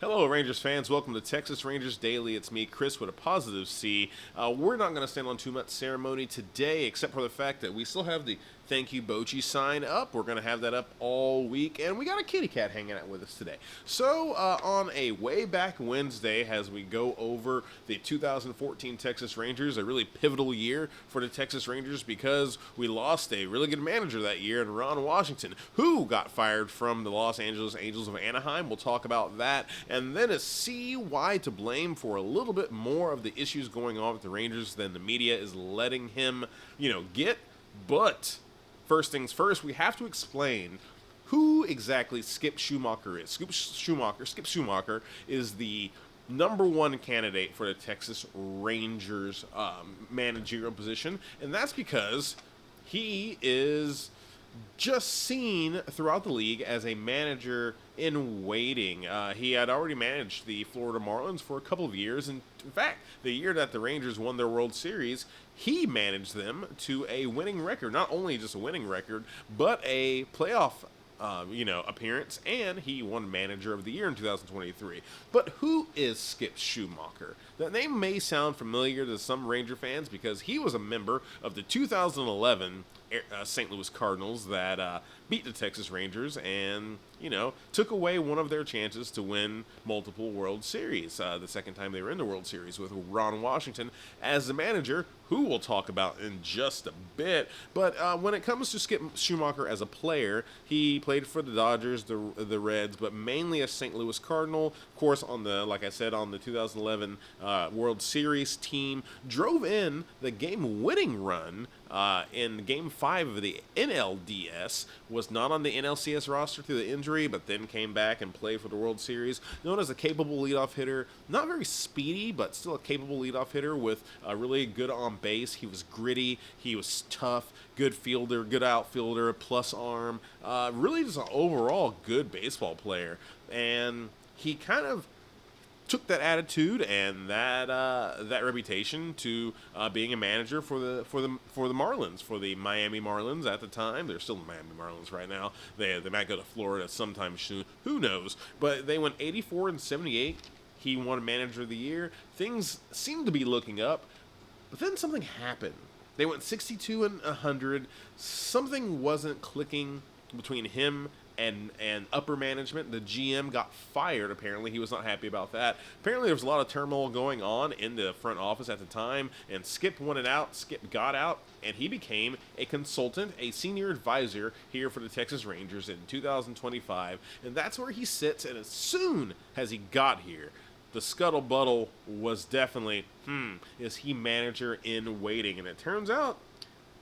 Hello, Rangers fans. Welcome to Texas Rangers Daily. It's me, Chris, with a positive C. We're not going to stand on too much ceremony today, except for the fact that we still have the thank you Bochy sign up. We're going to have that up all week, and we got a kitty cat hanging out with us today. So, on a way back Wednesday, as we go over the 2014 Texas Rangers, a really pivotal year for the Texas Rangers because we lost a really good manager that year in Ron Washington, who got fired from the Los Angeles Angels of Anaheim. We'll talk about that. And then see why to blame for a little bit more of the issues going on with the Rangers than the media is letting him, get. But first things first, we have to explain who exactly Skip Schumaker is. Skip Schumaker is the number one candidate for the Texas Rangers managerial position, and that's because he is just seen throughout the league as a manager in waiting. He had already managed the Florida Marlins for a couple of years, and in fact, the year that the Rangers won their World Series, he managed them to a winning record. Not only just a winning record, but a playoff appearance, and he won Manager of the Year in 2023. But who is Skip Schumaker? That name may sound familiar to some Ranger fans because he was a member of the 2011 St. Louis Cardinals that beat the Texas Rangers and, took away one of their chances to win multiple World Series. The second time they were in the World Series with Ron Washington as the manager, who we'll talk about in just a bit. But when it comes to Skip Schumaker as a player, he played for the Dodgers, the Reds, but mainly a St. Louis Cardinal. Of course, on the 2011 World Series team, drove in the game-winning run in Game 5 of the NLDS, was not on the NLCS roster through the injury, but then came back and played for the World Series. Known as a capable leadoff hitter, not very speedy, but still a capable leadoff hitter with a really good on base. He was gritty, he was tough, good fielder, good outfielder, plus arm, really just an overall good baseball player. And he kind of took that attitude and that reputation to being a manager for the Marlins, for the Miami Marlins at the time. They're still the Miami Marlins right now. They might go to Florida sometime soon. Who knows? But they went 84 and 78. He won Manager of the Year. Things seemed to be looking up, but then something happened. They went 62 and 100. Something wasn't clicking between him and upper management. The GM got fired, apparently. He was not happy about that. Apparently there was a lot of turmoil going on in the front office at the time, and Skip wanted out. Skip got out, and he became a consultant, a senior advisor here for the Texas Rangers in 2025, and that's where he sits. And as soon as he got here, the scuttlebuttle was definitely, is he manager in waiting? And it turns out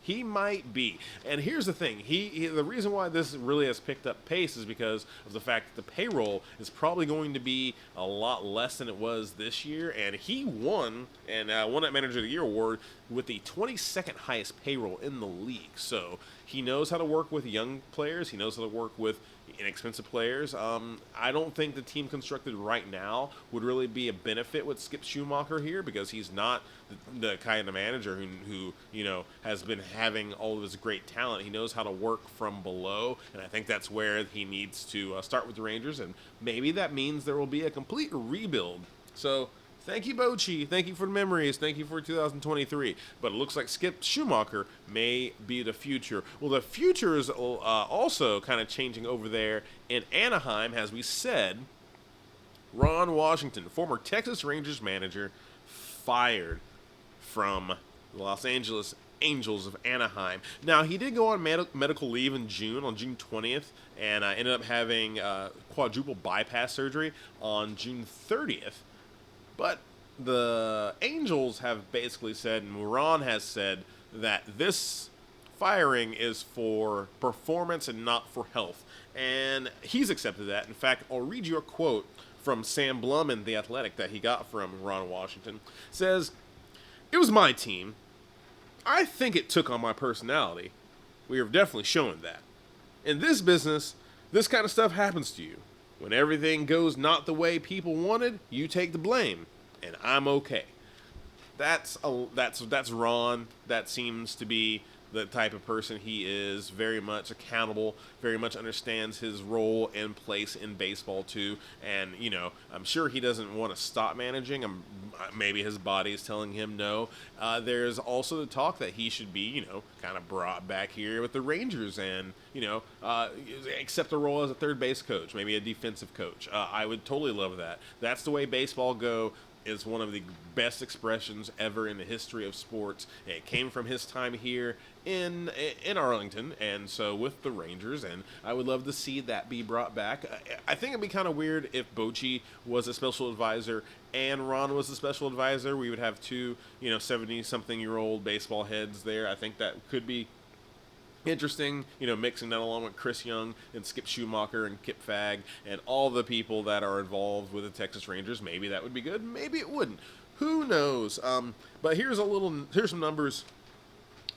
he might be. And here's the thing. The reason why this really has picked up pace is because of the fact that the payroll is probably going to be a lot less than it was this year. And he won that Manager of the Year award with the 22nd highest payroll in the league. So he knows how to work with young players. He knows how to work with inexpensive players. I don't think the team constructed right now would really be a benefit with Skip Schumaker here because he's not the kind of manager who has been having all of his great talent. He knows how to work from below, and I think that's where he needs to start with the Rangers, and maybe that means there will be a complete rebuild. So thank you, Bochy. Thank you for the memories. Thank you for 2023. But it looks like Skip Schumaker may be the future. Well, the future is also kind of changing over there in Anaheim, as we said. Ron Washington, former Texas Rangers manager, fired from the Los Angeles Angels of Anaheim. Now, he did go on medical leave in June, on June 20th, and ended up having quadruple bypass surgery on June 30th. But the Angels have basically said, and Ron has said, that this firing is for performance and not for health. And he's accepted that. In fact, I'll read you a quote from Sam Blum in The Athletic that he got from Ron Washington. It says, "It was my team. I think it took on my personality. We have definitely shown that. In this business, this kind of stuff happens to you. When everything goes not the way people wanted, you take the blame, and I'm okay." That's Ron. That seems to be the type of person he is, very much accountable, very much understands his role and place in baseball too. And I'm sure he doesn't want to stop managing. Maybe his body is telling him no. There's also the talk that he should be, kind of brought back here with the Rangers and, accept a role as a third base coach, maybe a defensive coach. I would totally love that. That's the way baseball go. Is one of the best expressions ever in the history of sports. It came from his time here in Arlington, and so with the Rangers, and I would love to see that be brought back. I think it'd be kind of weird if Bochy was a special advisor and Ron was a special advisor. We would have two, 70-something-year-old baseball heads there. I think that could be interesting, mixing that along with Chris Young and Skip Schumacher and Kip Fagg and all the people that are involved with the Texas Rangers. Maybe that would be good. Maybe it wouldn't. Who knows? But here's some numbers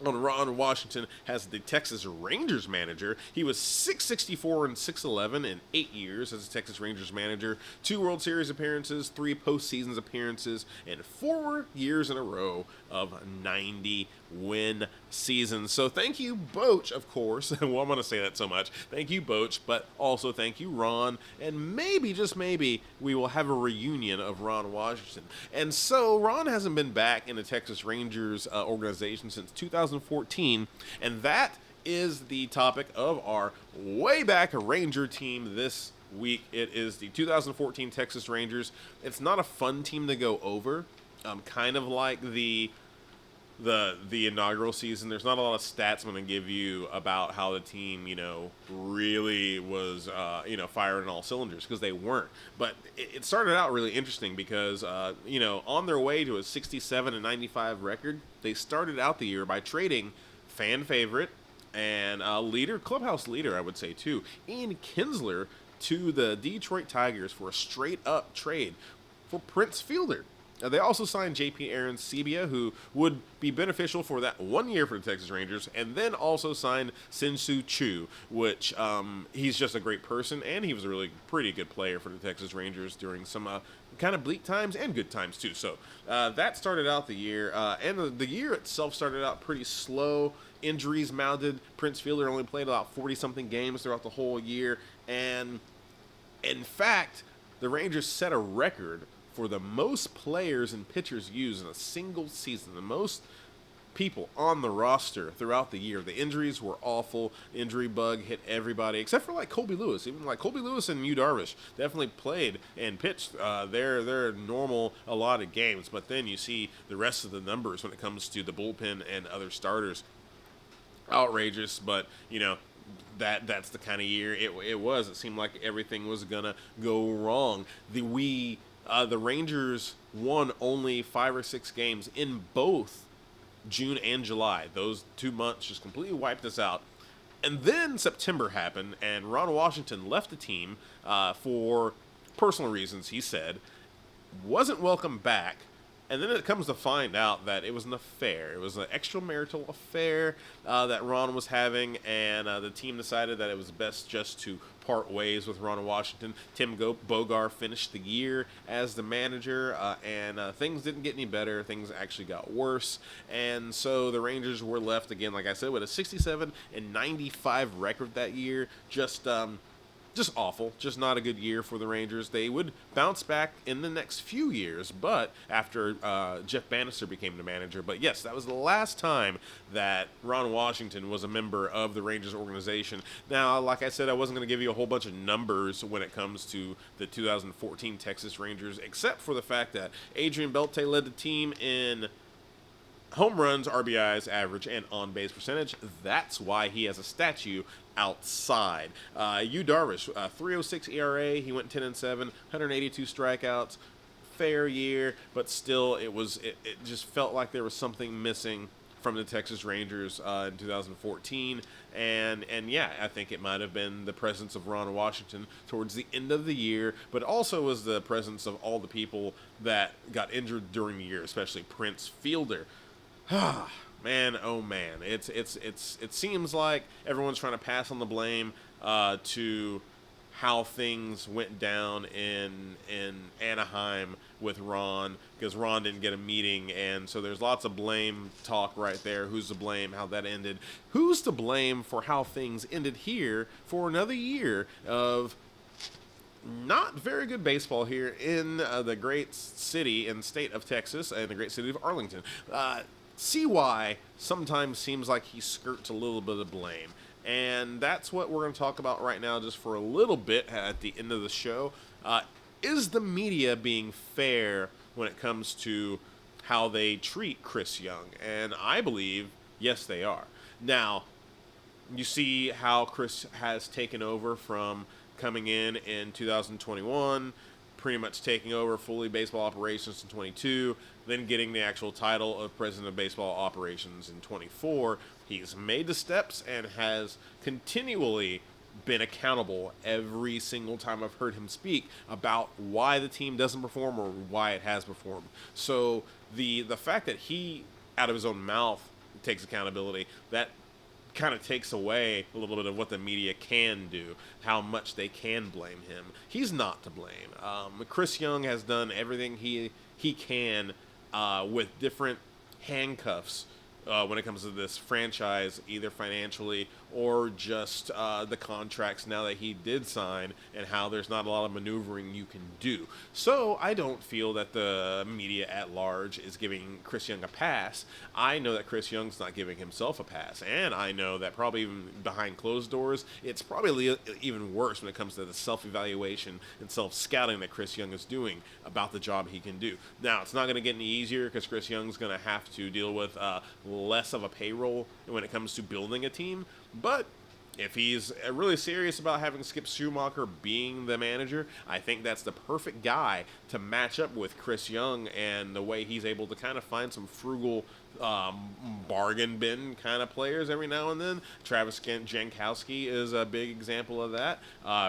on Ron Washington as the Texas Rangers manager. He was 664 and 611 in 8 years as a Texas Rangers manager, 2 World Series appearances, 3 postseason appearances, and 4 years in a row of 90-win seasons. So thank you, Boch, of course. Well, I'm going to say that so much. Thank you, Boch, but also thank you, Ron. And maybe, just maybe, we will have a reunion of Ron Washington. And so Ron hasn't been back in the Texas Rangers organization since 2014, and that is the topic of our way back Ranger team this week. It is the 2014 Texas Rangers. It's not a fun team to go over, kind of like the inaugural season. There's not a lot of stats I'm going to give you about how the team, really was, firing on all cylinders, because they weren't. But it started out really interesting because, on their way to a 67 and 95 record, they started out the year by trading fan favorite and clubhouse leader, I would say too, Ian Kinsler to the Detroit Tigers for a straight up trade for Prince Fielder. They also signed J.P. Arencibia, who would be beneficial for that 1 year for the Texas Rangers, and then also signed Sin-Soo Choo, which he's just a great person, and he was a really pretty good player for the Texas Rangers during some kind of bleak times and good times too. So that started out the year, and the year itself started out pretty slow. Injuries mounted. Prince Fielder only played about 40-something games throughout the whole year, and in fact, the Rangers set a record for the most players and pitchers used in a single season, the most people on the roster throughout the year. The injuries were awful. Injury bug hit everybody except for like Colby Lewis. Even like Colby Lewis and Yu Darvish definitely played and pitched their normal allotted games. But then you see the rest of the numbers when it comes to the bullpen and other starters. Outrageous, but that's the kind of year it was. It seemed like everything was gonna go wrong. The Rangers won only 5 or 6 games in both June and July. Those 2 months just completely wiped us out. And then September happened, and Ron Washington left the team for personal reasons, he said, wasn't welcome back. And then it comes to find out that it was an affair. It was an extramarital affair that Ron was having, and the team decided that it was best just to part ways with Ron Washington. Tim Bogar finished the year as the manager, and things didn't get any better. Things actually got worse. And so the Rangers were left again, like I said, with a 67 and 95 record that year. Just awful. Just not a good year for the Rangers. They would bounce back in the next few years, but after Jeff Bannister became the manager. But yes, that was the last time that Ron Washington was a member of the Rangers organization. Now, like I said, I wasn't going to give you a whole bunch of numbers when it comes to the 2014 Texas Rangers, except for the fact that Adrian Beltre led the team in home runs, RBIs, average, and on-base percentage. That's why he has a statue outside. Yu Darvish, 3.06 ERA. He went 10-7, 182 strikeouts. Fair year, but still, it just felt like there was something missing from the Texas Rangers in 2014. And yeah, I think it might have been the presence of Ron Washington towards the end of the year, but also was the presence of all the people that got injured during the year, especially Prince Fielder. Man, oh man, it seems like everyone's trying to pass on the blame to how things went down in Anaheim with Ron, because Ron didn't get a meeting, and so there's lots of blame talk right there. Who's to blame? How that ended? Who's to blame for how things ended here for another year of not very good baseball here in the great city and state of Texas and the great city of Arlington? CY sometimes seems like he skirts a little bit of blame. And that's what we're going to talk about right now, just for a little bit at the end of the show. Is the media being fair when it comes to how they treat Chris Young? And I believe, yes, they are. Now, you see how Chris has taken over from coming in 2021, pretty much taking over fully baseball operations in 22, then getting the actual title of president of baseball operations in 24. He's made the steps and has continually been accountable every single time I've heard him speak about why the team doesn't perform or why it has performed. So the fact that he, out of his own mouth, takes accountability, that kind of takes away a little bit of what the media can do, how much they can blame him. He's not to blame. Chris Young has done everything he can with different handcuffs when it comes to this franchise, either financially or just the contracts now that he did sign, and how there's not a lot of maneuvering you can do. So I don't feel that the media at large is giving Chris Young a pass. I know that Chris Young's not giving himself a pass, and I know that probably even behind closed doors, it's probably even worse when it comes to the self-evaluation and self-scouting that Chris Young is doing about the job he can do. Now, it's not going to get any easier, because Chris Young's going to have to deal with less of a payroll when it comes to building a team. But if he's really serious about having Skip Schumacher being the manager, I think that's the perfect guy to match up with Chris Young, and the way he's able to kind of find some frugal bargain bin kind of players every now and then. Travis Jankowski is a big example of that.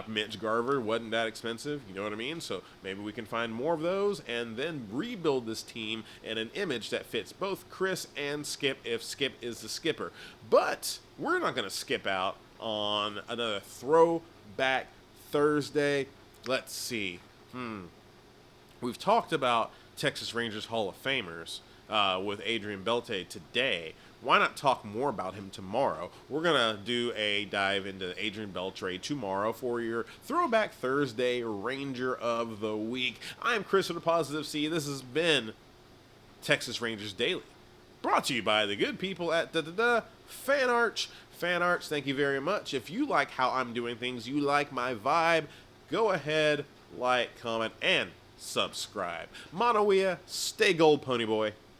Mitch Garver wasn't that expensive, you know what I mean? So maybe we can find more of those and then rebuild this team in an image that fits both Chris and Skip, if Skip is the skipper. But we're not going to skip out on another Throwback Thursday. Let's see. We've talked about Texas Rangers Hall of Famers with Adrian Beltre today. Why not talk more about him tomorrow? We're going to do a dive into Adrian Beltre tomorrow for your Throwback Thursday Ranger of the Week. I'm Chris with a Positive C. This has been Texas Rangers Daily, brought to you by the good people at FanArch. FanArch, thank you very much. If you like how I'm doing things, you like my vibe, go ahead, like, comment, and subscribe. Monowea, stay gold, Pony Boy.